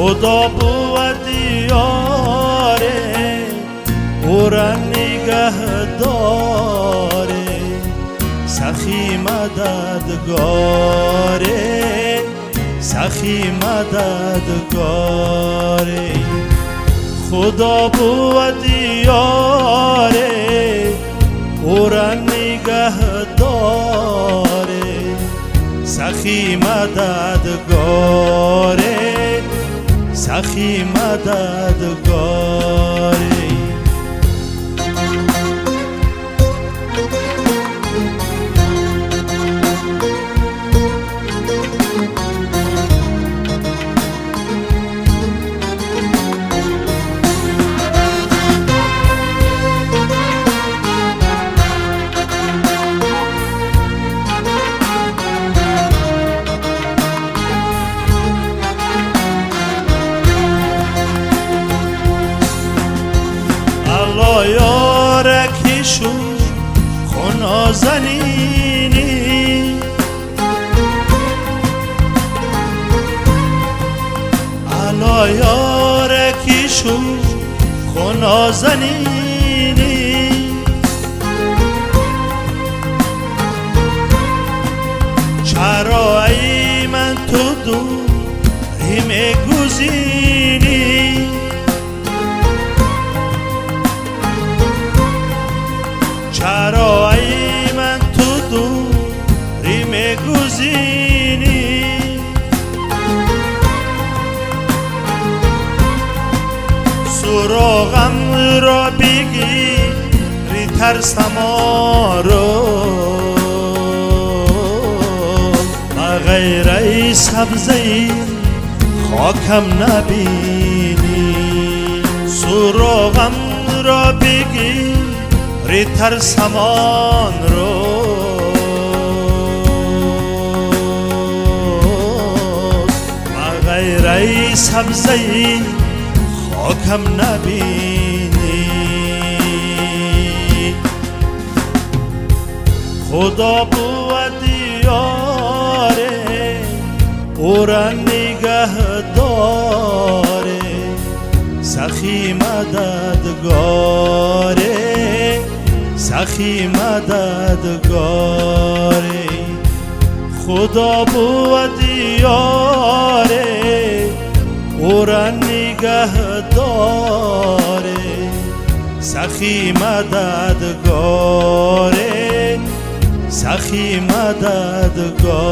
خدا بود یاره او را نگه داره سخی مددگاره سخی مددگاره خدا بود یاره او را نگه داره سخی مددگاره سخی مددگاره یارکیشو خونازنینی علا یارکیشو خونازنینی چرا ای من تو دوری میگوزینی چرا ای من تو دوری میگوزینی سراغم را بگیری ترسم آرو غیر ای سبزه خاکم نبینی سراغم را بگیری ترسم آن رو و غیر ای سبزه خاکم نبینی خدا بود یاره او را نگه داره سخی مددگاره سخی مددگاره خدا بود یاره او را نگه داره سخی مددگاره سخی مددگاره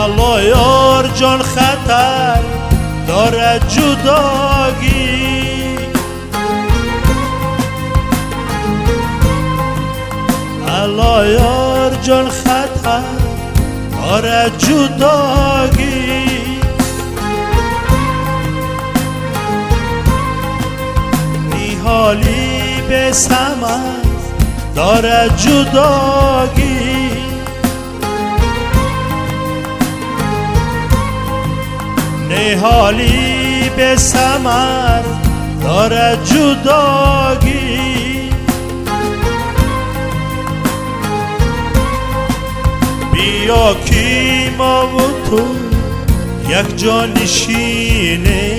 علا یار جان خطر دارد جداگی علا یار جان خطر دارد جداگی نیحالی به ثمر دارد جداگی نیحالی به ثمر دارد جداگی بیا کی ما و تو یک جا نشینه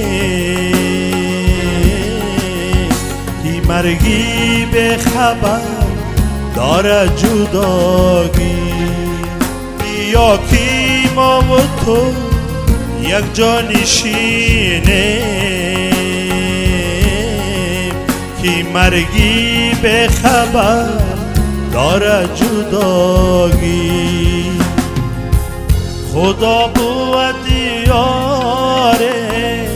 کی مرگی به خبر دارد جداگی بیا کی ما و تو یک جا نشینه کی مرگی به خبر دارد جداگی خدا بود یاره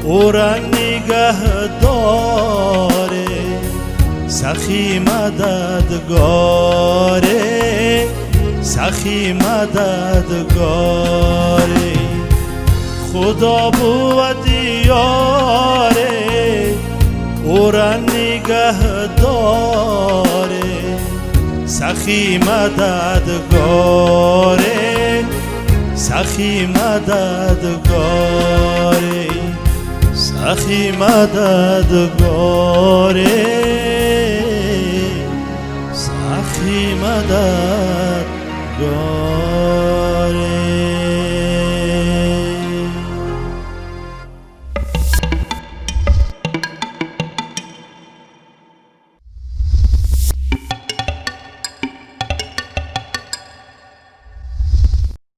او را نگه داره سخی مددگاره سخی مددگاره خدا بود یاره او را نگه داره سخی مددگاره سخی مددگاره سخی مددگاره سخی مددگاره